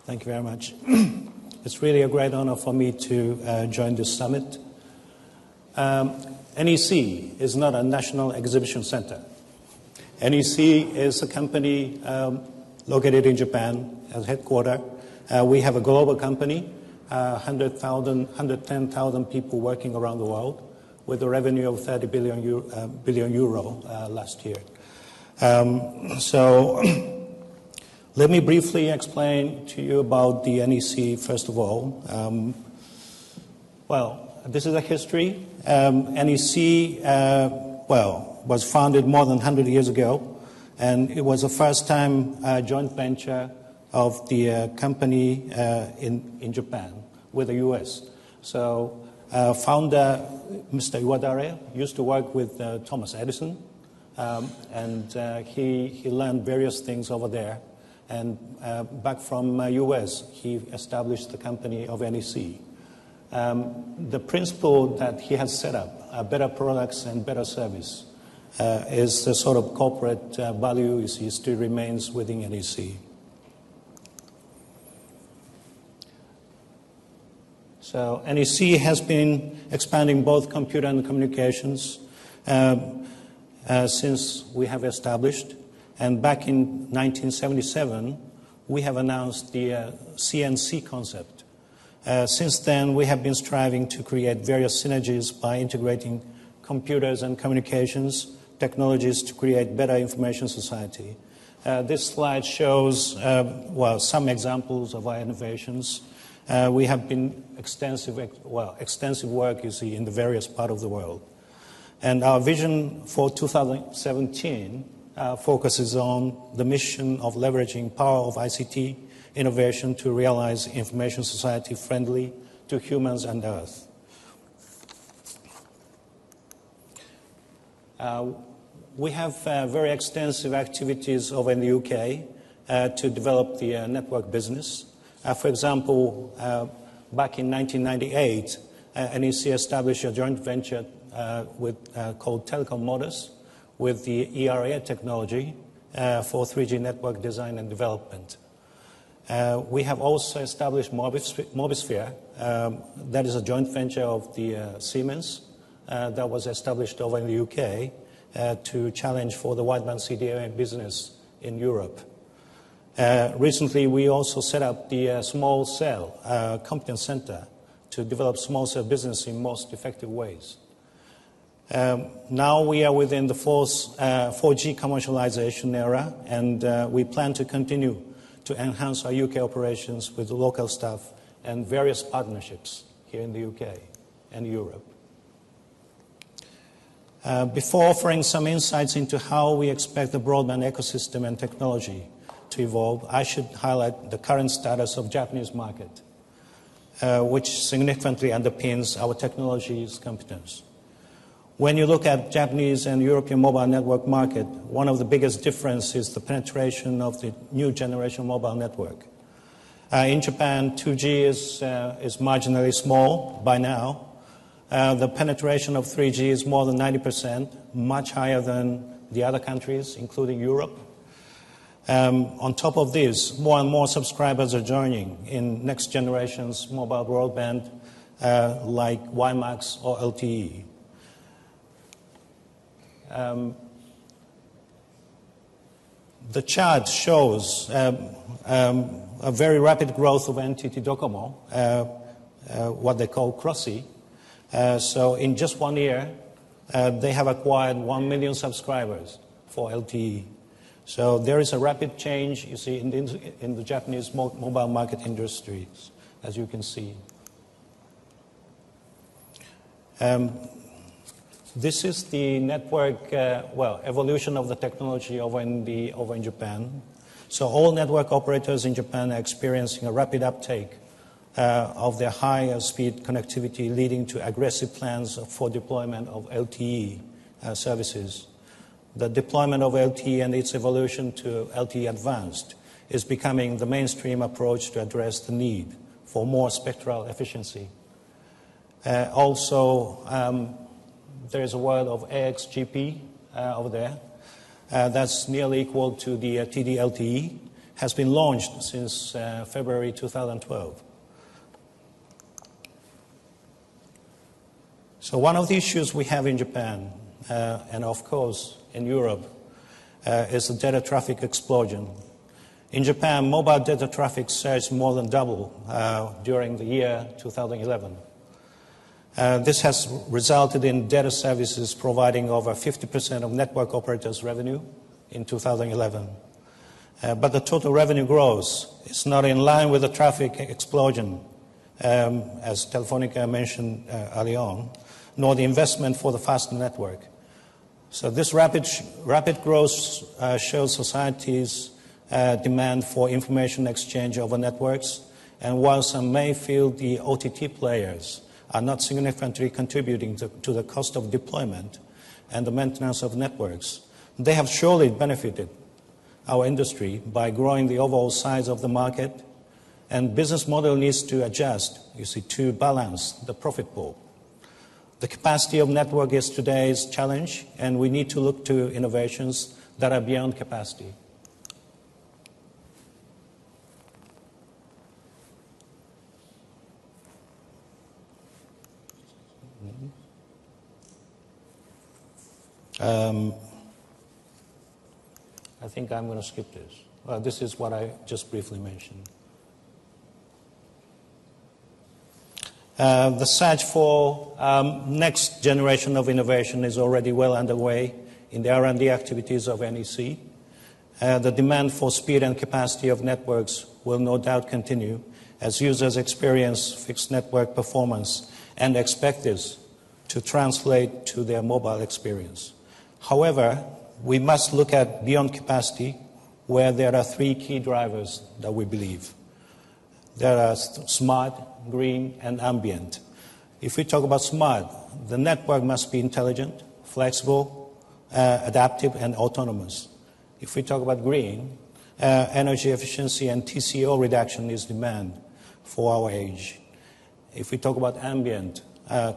Thank you very much. It's really a great honor for me to join this summit. NEC is not a national exhibition center. NEC is a company located in Japan as headquarters. We have a global company, 110,000 people working around the world with a revenue of 30 billion euro last year. Let me briefly explain to you about the NEC, first of all. This is a history. NEC, was founded more than 100 years ago, and it was the first time joint venture of the company in Japan with the US. So founder, Mr. Iwadare, used to work with Thomas Edison, and he learned various things over there. And back from US, he established the company of NEC. The principle that he has set up, better products and better service, is the sort of corporate value you see still remains within NEC. So NEC has been expanding both computer and communications since we have established. And back in 1977, we have announced the CNC concept. Since then, we have been striving to create various synergies by integrating computers and communications technologies to create better information society. This slide shows, some examples of our innovations. We have been extensive work, you see, in the various parts of the world. And our vision for 2017 focuses on the mission of leveraging power of ICT innovation to realize information society friendly to humans and Earth. We have very extensive activities over in the UK to develop the network business. For example, back in 1998, NEC established a joint venture called Telecom Modus with the ERA technology for 3G network design and development. We have also established Mobisphere. That is a joint venture of the Siemens that was established over in the UK to challenge for the wideband CDMA business in Europe. Recently, we also set up the small cell competence center to develop small cell business in most effective ways. Now we are within the 4G commercialization era, and we plan to continue to enhance our UK operations with local staff and various partnerships here in the UK and Europe. Before offering some insights into how we expect the broadband ecosystem and technology to evolve, I should highlight the current status of Japanese market, which significantly underpins our technology's competence. When you look at Japanese and European mobile network market, one of the biggest differences is the penetration of the new generation mobile network. In Japan, 2G is marginally small by now. The penetration of 3G is more than 90%, much higher than the other countries, including Europe. On top of this, more and more subscribers are joining in next generation's mobile broadband like WiMAX or LTE. The chart shows a very rapid growth of NTT Docomo, what they call Crossy. So in just 1 year, they have acquired 1 million subscribers for LTE. So there is a rapid change, you see, in the Japanese mobile market industries, as you can see. This is the network, evolution of the technology over in Japan. So all network operators in Japan are experiencing a rapid uptake of their higher speed connectivity, leading to aggressive plans for deployment of LTE services. The deployment of LTE and its evolution to LTE Advanced is becoming the mainstream approach to address the need for more spectral efficiency. There is a word of AXGP over there. That's nearly equal to the TD-LTE. has been launched since February 2012. So one of the issues we have in Japan, and of course in Europe, is the data traffic explosion. In Japan, mobile data traffic surged more than double during the year 2011. This has resulted in data services providing over 50% of network operators' revenue in 2011. But the total revenue growth is not in line with the traffic explosion, as Telefonica mentioned early on, nor the investment for the faster network. So this rapid growth shows society's demand for information exchange over networks, and while some may feel the OTT players are not significantly contributing to the cost of deployment and the maintenance of networks, they have surely benefited our industry by growing the overall size of the market, and business model needs to adjust, you see, to balance the profit pool. The capacity of network is today's challenge, and we need to look to innovations that are beyond capacity. I think I'm going to skip this. Well, this is what I just briefly mentioned. The search for next generation of innovation is already well underway in the R&D activities of NEC. The demand for speed and capacity of networks will no doubt continue as users experience fixed network performance and expect this to translate to their mobile experience. However, we must look at beyond capacity, where there are three key drivers that we believe. There are smart, green, and ambient. If we talk about smart, the network must be intelligent, flexible, adaptive, and autonomous. If we talk about green, energy efficiency and TCO reduction is demand for our age. If we talk about ambient,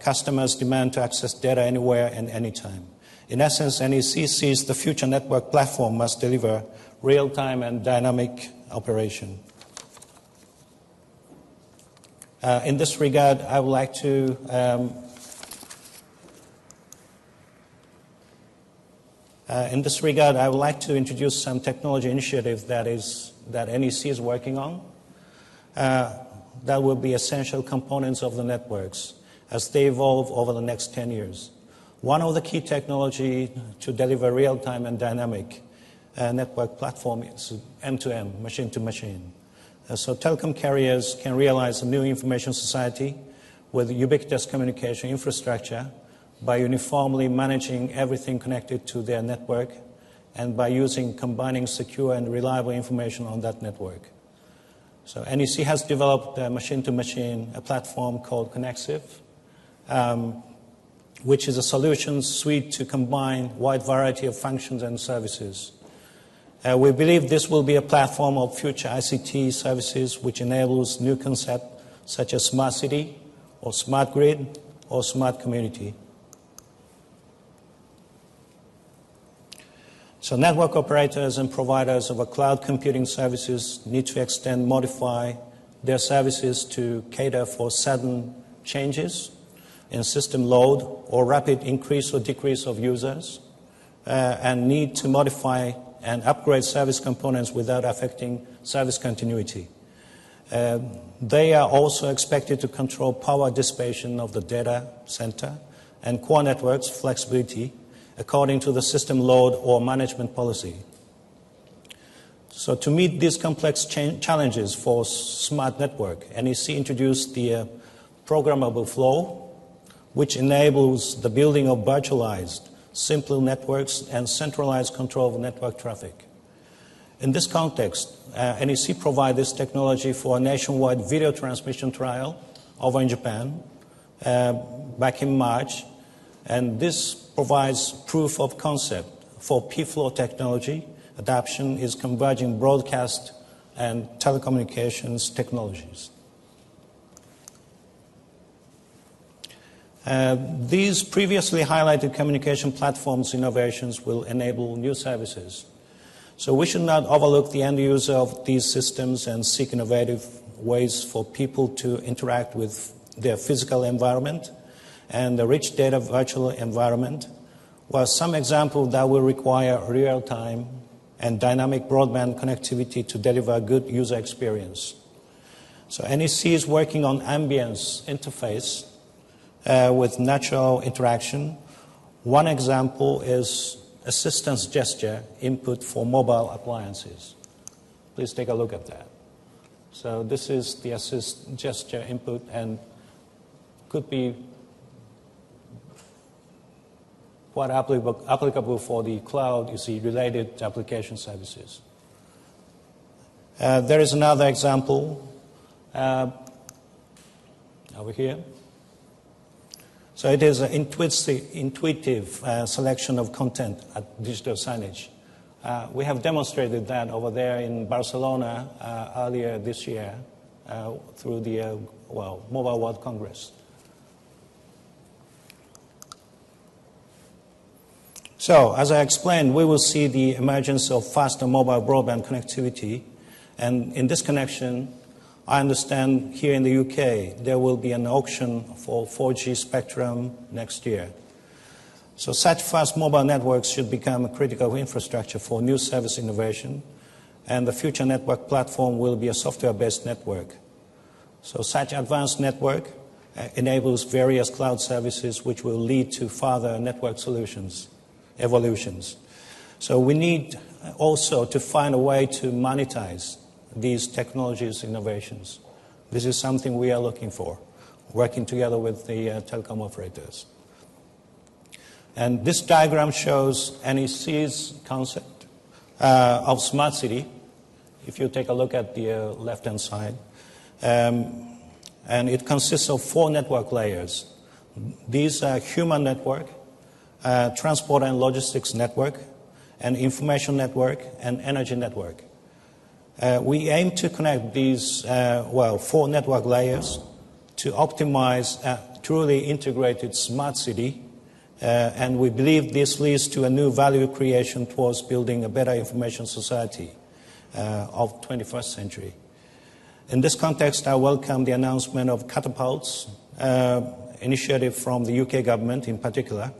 customers demand to access data anywhere and anytime. In essence, NEC sees the future network platform must deliver real-time and dynamic operation. In this regard, I would like to introduce some technology initiative that NEC is working on. That will be essential components of the networks as they evolve over the next 10 years. One of the key technology to deliver real-time and dynamic network platform is M2M, machine-to-machine. So telecom carriers can realize a new information society with ubiquitous communication infrastructure by uniformly managing everything connected to their network and by combining secure and reliable information on that network. So NEC has developed a machine-to-machine platform called Connexive, which is a solution suite to combine a wide variety of functions and services. We believe this will be a platform of future ICT services which enables new concepts such as smart city or smart grid or smart community. So network operators and providers of cloud computing services need to extend, modify their services to cater for sudden changes in system load or rapid increase or decrease of users, and need to modify and upgrade service components without affecting service continuity. They are also expected to control power dissipation of the data center and core networks flexibility according to the system load or management policy. So to meet these complex challenges for smart network, NEC introduced the programmable flow, which enables the building of virtualized, simple networks and centralized control of network traffic. In this context, NEC provided this technology for a nationwide video transmission trial over in Japan back in March, and this provides proof of concept for P-flow technology. Adoption is converging broadcast and telecommunications technologies. These previously highlighted communication platforms innovations will enable new services. So we should not overlook the end user of these systems and seek innovative ways for people to interact with their physical environment and the rich data virtual environment, while some examples that will require real-time and dynamic broadband connectivity to deliver good user experience. So NEC is working on Ambience interface with natural interaction. One example is assistance gesture input for mobile appliances. Please take a look at that. So this is the assist gesture input and could be quite applicable for the cloud, related application services. There is another example over here. So it is an intuitive selection of content at digital signage. We have demonstrated that over there in Barcelona earlier this year through the Mobile World Congress. So, as I explained, we will see the emergence of faster mobile broadband connectivity. And in this connection, I understand here in the UK, there will be an auction for 4G spectrum next year. So such fast mobile networks should become a critical infrastructure for new service innovation, and the future network platform will be a software-based network. So such advanced network enables various cloud services which will lead to further network evolutions. So we need also to find a way to monetize these technologies innovations. This is something we are looking for, working together with the telecom operators. And this diagram shows NEC's concept of smart city. If you take a look at the left-hand side, and it consists of 4 network layers. These are human network, transport and logistics network, and information network, and energy network. We aim to connect these 4 network layers to optimize a truly integrated smart city, and we believe this leads to a new value creation towards building a better information society of the 21st century. In this context, I welcome the announcement of Catapults initiative from the UK government in particular,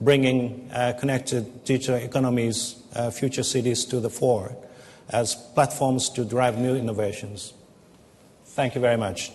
bringing connected digital economies, future cities to the fore as platforms to drive new innovations. Thank you very much.